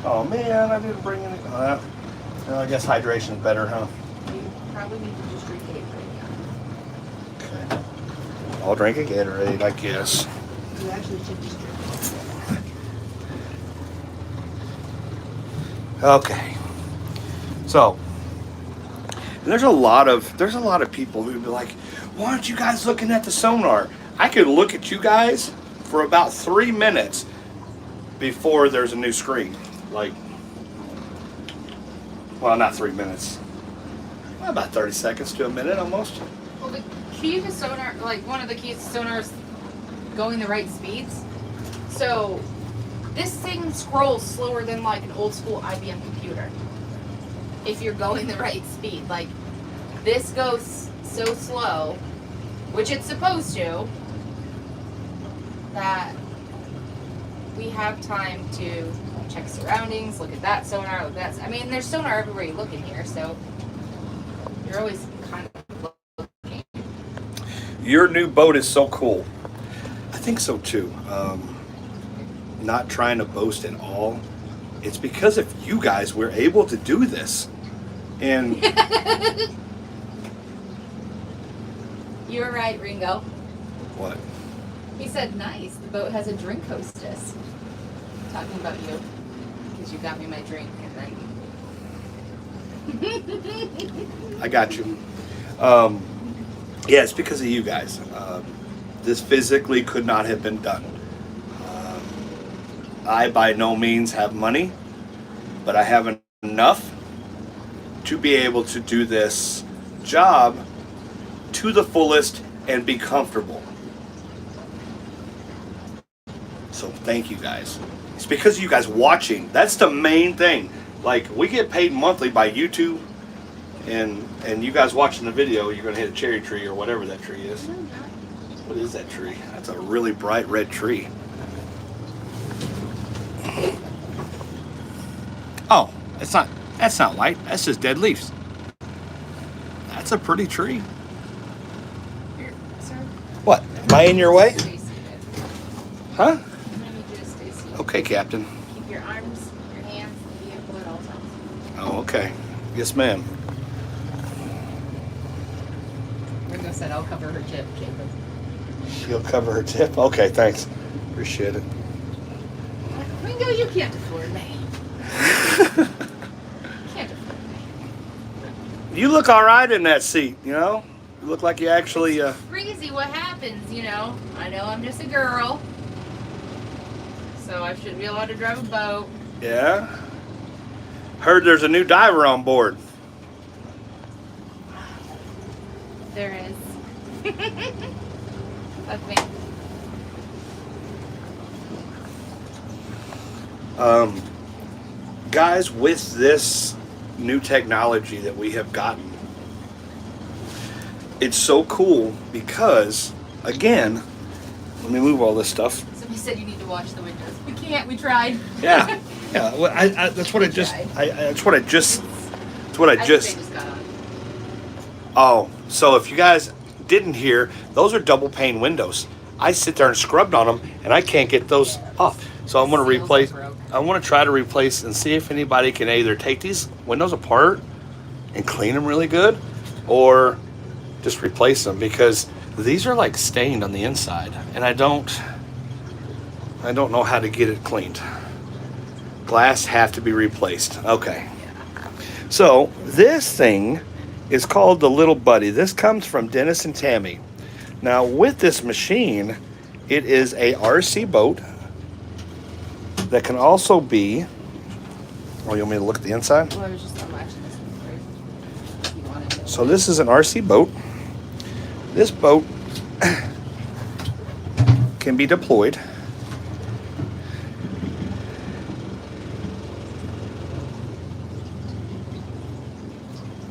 Oh man, I didn't bring any. Well, I guess hydration is better, huh? You probably need to just drink it right now. Okay. I'll drink a Gatorade, I guess. You actually should just drink it. Okay. So there's a lot of people who'd be like, why aren't you guys looking at the sonar? I could look at you guys for about 3 minutes before there's a new screen. Like, well, not 3 minutes. Well, about 30 seconds to a minute almost. Well, the key to sonar, like one of the keys to sonar is going the right speeds. So This thing scrolls slower than like an old school IBM computer. If you're going the right speed. Like, this goes so slow, which it's supposed to, that we have time to check surroundings, look at that sonar, look at that. I mean, there's sonar everywhere you look in here, so you're always kind of looking. Your new boat is so cool. I think so too. Not trying to boast at all. It's because of you guys we're able to do this. And You're right, Ringo. what? He said, nice, the boat has a drink hostess. Talking about you. Because you got me my drink and then... I got you. Yeah, it's because of you guys. This physically could not have been done. I by no means have money, but I have enough to be able to do this job to the fullest and be comfortable. So thank you guys. It's because of you guys watching. That's the main thing. Like, we get paid monthly by YouTube, and you guys watching the video, you're gonna hit a cherry tree or whatever that tree is. What is that tree? That's a really bright red tree. Oh, that's not light. That's just dead leaves. That's a pretty tree. Here, sir. What? Am I in your way? Stay seated. Huh? I'm gonna need you to stay seated. Okay, Captain. Keep your arms, your hands, in the vehicle at all times. Oh, okay. Yes, ma'am. Ringo said, I'll cover her tip, Jacob. She'll cover her tip? Okay, thanks. Appreciate it. Ringo, you can't afford me. Can't afford me. You look all right in that seat, you know? You look like you actually, Crazy what happens, you know. I know I'm just a girl. So I should be allowed to drive a boat. yeah. Heard there's a new diver on board. There is. That's me. Guys, with this new technology that we have gotten, it's so cool because, again, let me move all this stuff. Somebody said you need to wash the windows. We can't. We tried. Yeah, yeah. Well, that's what I just. That's what I just. That's what I I just. think they just got on. Oh, so if you guys didn't hear, those are double pane windows. I sit there and scrubbed on them, and I can't get those off. So I'm going to Seals replace. are broke. I want to try to replace and see if anybody can either take these windows apart and clean them really good, or just replace them, because these are like stained on the inside, and I don't know how to get it cleaned. Glass have to be replaced. Okay. So this thing is called the Little Buddy. This comes from Dennis and Tammy. Now with this machine, it is a RC boat that can also be, oh, you want me to look at the inside? Well, I was just unlatching this one first. If you wanted to. So this is an RC boat. This boat can be deployed.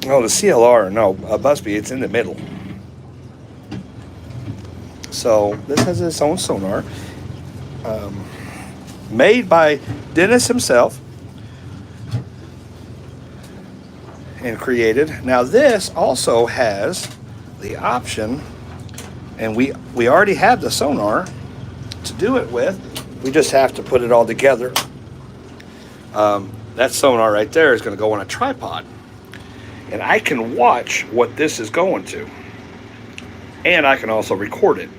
Oh, the CLR, no, Bixpy, it's in the middle. So this has its own sonar, made by Dennis himself and created. Now this also has the option, and we already have the sonar to do it with. We just have to put it all together. That sonar right there is going to go on a tripod, and I can watch what this is going to, and I can also record it.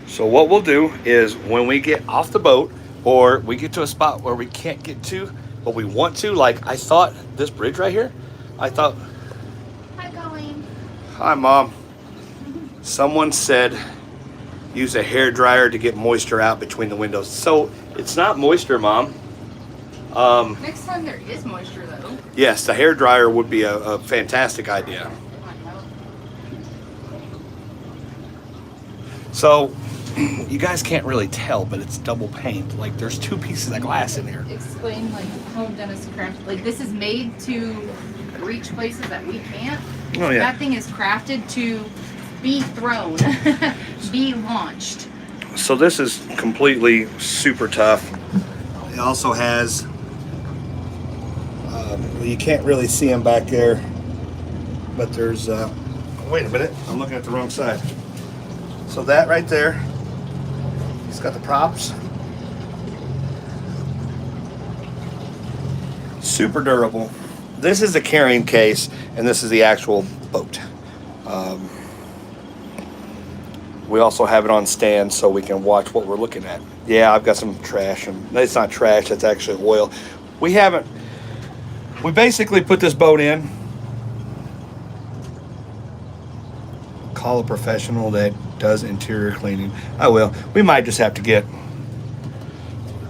So what we'll do is, when we get off the boat, or we get to a spot where we can't get to, but we want to, like I thought this bridge right here, I thought, Hi, Colleen. hi Mom, someone said use a hair dryer to get moisture out between the windows. So it's not moisture, Mom. Next time there is moisture, though. Yes, the hair dryer would be a fantastic idea. I know. So you guys can't really tell, but it's double paned. Like there's 2 pieces of glass in here. Explain like how Dennis crafted. Like this is made to reach places that we can't. Oh yeah. That thing is crafted to be thrown, be launched. So this is completely super tough. It also has, you can't really see them back there, but there's, wait a minute, I'm looking at the wrong side. So that right there, it's got the props. Super durable. This is the carrying case, and this is the actual boat. We also have it on stand so we can watch what we're looking at. Yeah, I've got some trash, and it's not trash, it's actually oil. We basically put this boat in. Call a professional that does interior cleaning. I will. We might just have to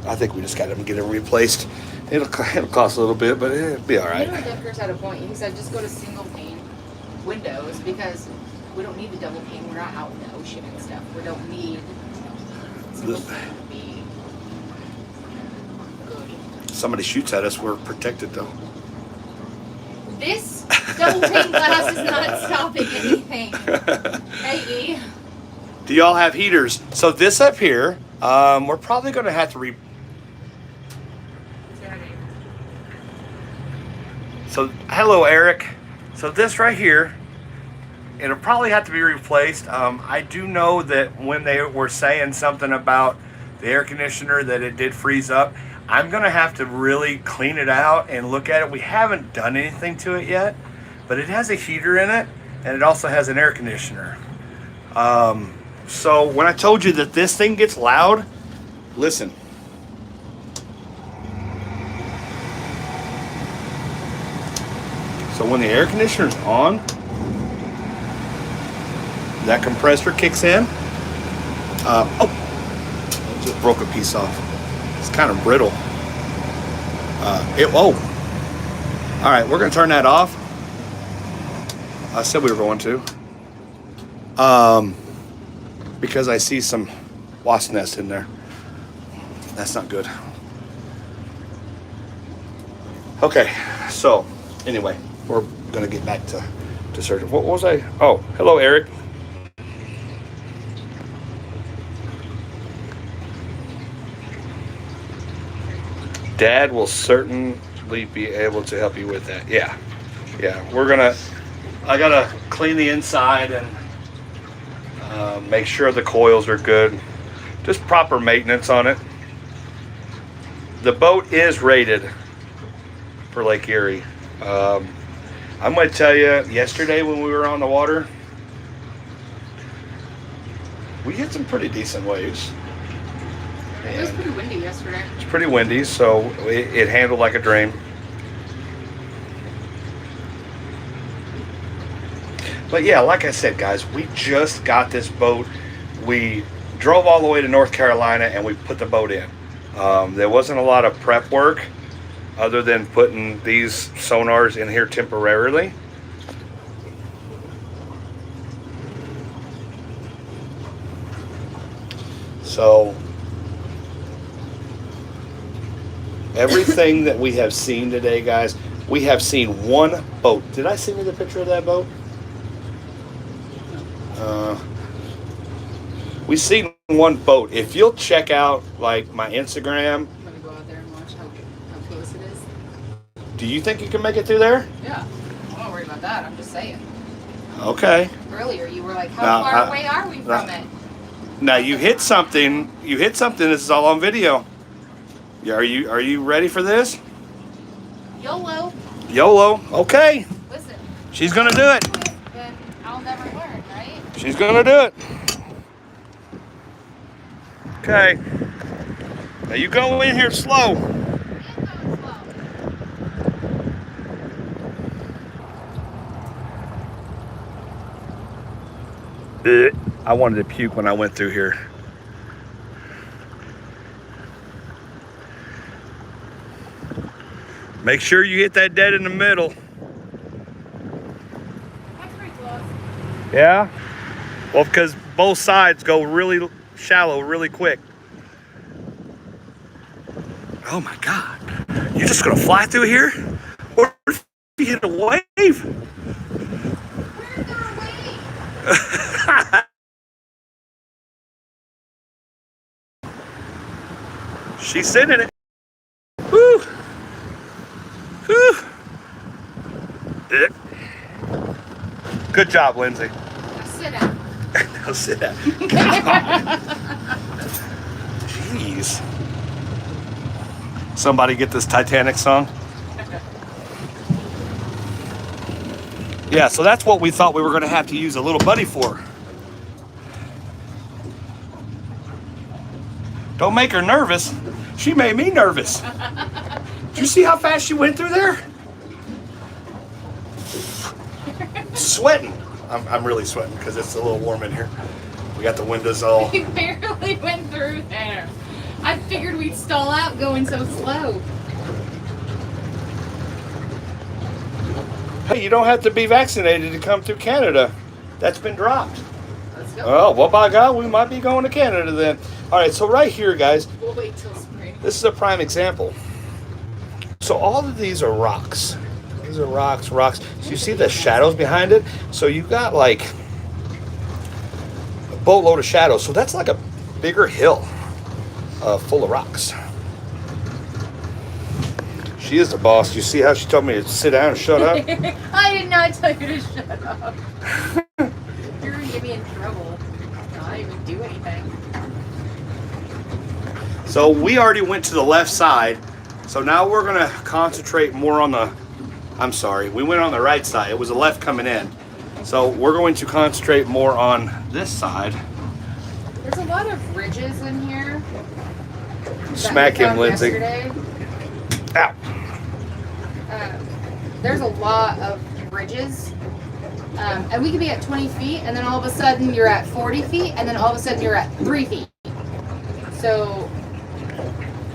I think we just got to get it replaced. It'll cost a little bit, but it'll be all right. You know, Decker's had a point. He said just go to single pane windows because we don't need the double pane. We're not out in the ocean and stuff. We don't need single pane to be good. Somebody shoots at us, we're protected though. This double pane glass is not stopping anything. Hey, E. Do y'all have heaters? So this up here, we're probably going to have to So, hello Eric. So this right here, it'll probably have to be replaced. I do know that when they were saying something about the air conditioner that it did freeze up, I'm gonna have to really clean it out and look at it. We haven't done anything to it yet, but it has a heater in it and it also has an air conditioner. So when I told you that this thing gets loud, listen. So when the air conditioner's on, that compressor kicks in. Oh, just broke a piece off. It's kind of brittle. All right, we're gonna turn that off. I said we were going to. Because I see some wasp nests in there. That's not good. Okay, so anyway, we're gonna get back to searching. What was I? Oh, hello, Eric. Dad will certainly be able to help you with that. Yeah, I gotta clean the inside and make sure the coils are good. Just proper maintenance on it. The boat is rated for Lake Erie. I'm going to tell you, yesterday when we were on the water, we hit some pretty decent waves. It was pretty windy yesterday. It's pretty windy, so it handled like a dream. But yeah, like I said, guys, we just got this boat. We drove all the way to North Carolina and we put the boat in. There wasn't a lot of prep work other than putting these sonars in here temporarily. So everything that we have seen today, guys, we have seen one boat. Did I send you the picture of that boat? We've seen one boat. If you'll check out like my Instagram. I'm gonna go out there and watch how close it is. Do you think you can make it through there? Yeah, I'm not worried about that. I'm just saying. Okay. Earlier you were like, how far away are we from it? Now you hit something. You hit something. This is all on video. Are you ready for this? YOLO. YOLO. Okay. Listen. She's gonna do it. Then I'll never learn, right? She's gonna do it. Okay. Now you go in here slow. I wanted to puke when I went through here. Make sure you hit that dead in the middle. That's pretty close. Yeah? Well, because both sides go really shallow really quick. Oh my God. You're just gonna fly through here? Or if you hit a wave? Where's our wave? She's sending it. Woo! Woo! Good job, Lindsay. Now sit down. Now sit down. Jeez. Somebody get this Titanic song? Yeah, so that's what we thought we were going to have to use a little buddy for. Don't make her nervous. She made me nervous. Did you see how fast she went through there? Sweating. I'm really sweating because it's a little warm in here. We got the windows all. We barely went through there. I figured we'd stall out going so slow. Hey, you don't have to be vaccinated to come through Canada. That's been dropped. Let's go. Oh, well, by God, we might be going to Canada then. All right, so right here, guys, We'll wait till spring. this is a prime example. So all of these are rocks. These are rocks. So you see the shadows behind it? So you got like a boatload of shadows. So that's like a bigger hill full of rocks. She is the boss. You see how she told me to sit down and shut up? I did not tell you to shut up. You're gonna get me in trouble. I didn't even do anything. So we already went to the left side. So now we're going to concentrate more on the, I'm sorry, we went on the right side. It was the left coming in. So we're going to concentrate more on this side. There's a lot of ridges in here. Smack him, Lindsay. Yesterday. Ow. There's a lot of ridges. And we could be at 20 feet, and then all of a sudden you're at 40 feet, and then all of a sudden you're at 3 feet. So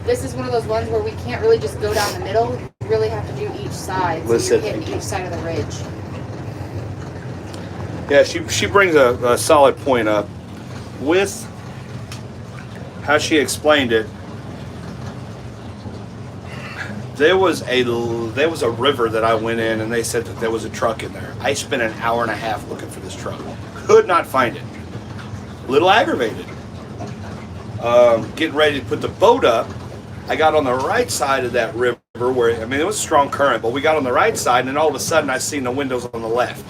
this is one of those ones where we can't really just go down the middle. We really have to do each side. So Listen. you're hitting each side of the ridge. Yeah, she brings a solid point up. With how she explained it, there was a river that I went in, and they said that there was a truck in there. I spent an hour and a half looking for this truck. Could not find it. A little aggravated. Getting ready to put the boat up, I got on the right side of that river where, I mean, it was a strong current, but we got on the right side, and then all of a sudden I seen the windows on the left.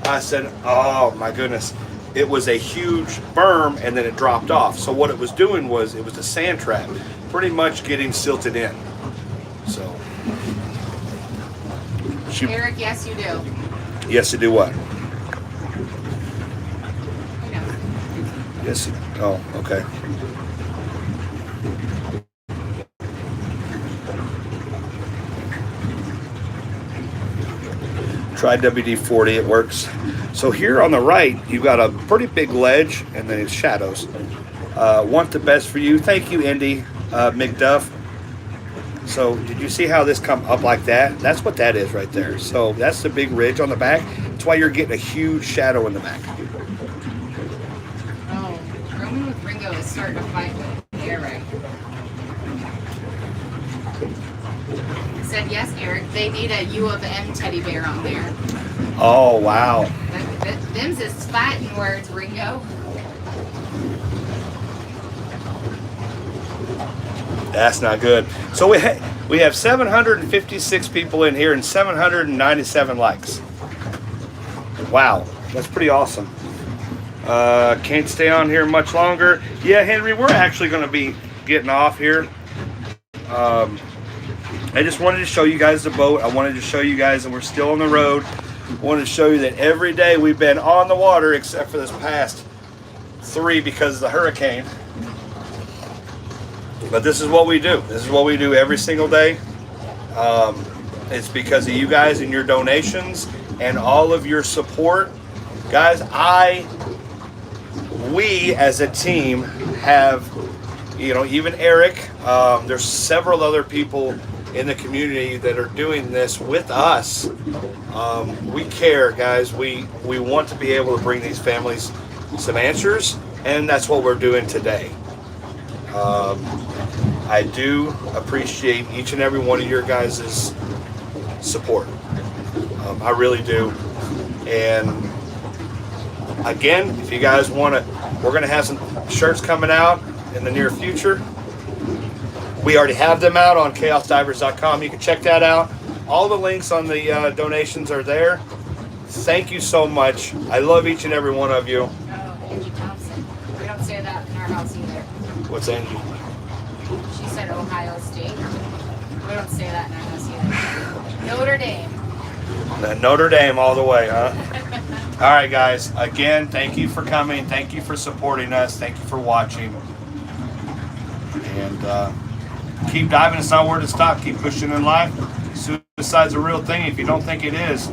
I said, oh my goodness. It was a huge berm, and then it dropped off. So what it was doing was, it was a sand trap, pretty much getting silted in. So, Eric, yes you do. yes, to do what? I know. Yes. Oh, okay. Try WD-40, it works. So here on the right, you've got a pretty big ledge, and then it's shadows. Want the best for you. Thank you, Indy McDuff. So did you see how this come up like that? That's what that is right there. So that's the big ridge on the back. That's why you're getting a huge shadow in the back. Oh, Roman with Ringo is starting to fight with Eric. He said, yes, Eric, they need a U of M teddy bear on there. Oh, wow. Them's is fighting words, Ringo. That's not good. So we have 756 people in here and 797 likes. Wow, that's pretty awesome. Can't stay on here much longer. Yeah, Henry, we're actually going to be getting off here. I just wanted to show you guys the boat. I wanted to show you guys that we're still on the road. I wanted to show you that every day we've been on the water except for this past 3 because of the hurricane. But this is what we do. This is what we do every single day. It's because of you guys and your donations and all of your support. Guys, we as a team have, even Eric, there's several other people in the community that are doing this with us. We care, guys. We want to be able to bring these families some answers, and that's what we're doing today. I do appreciate each and every one of your guys' support. I really do. And again, if you guys want to, we're going to have some shirts coming out in the near future. We already have them out on ChaosDivers.com. You can check that out. All the links on the donations are there. Thank you so much. I love each and every one of you. Oh, Angie Thompson. We don't say that in our house either. What's Angie? She said Ohio State. We don't say that in our house either. Notre Dame. Notre Dame all the way, huh? All right, guys. Again, thank you for coming. Thank you for supporting us. Thank you for watching. And keep diving. It's not where to stop. Keep pushing in life. Suicide's a real thing. If you don't think it is,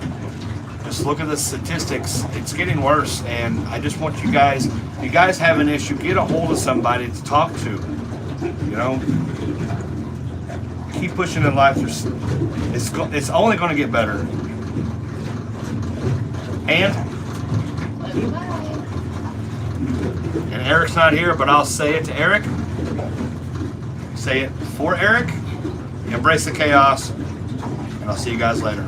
just look at the statistics. It's getting worse. And I just want you guys, if you guys have an issue, get a hold of somebody to talk to. You know, keep pushing in life. It's only going to get better. And Eric's not here, but I'll say it to Eric. Say it for Eric. Embrace the chaos. And I'll see you guys later.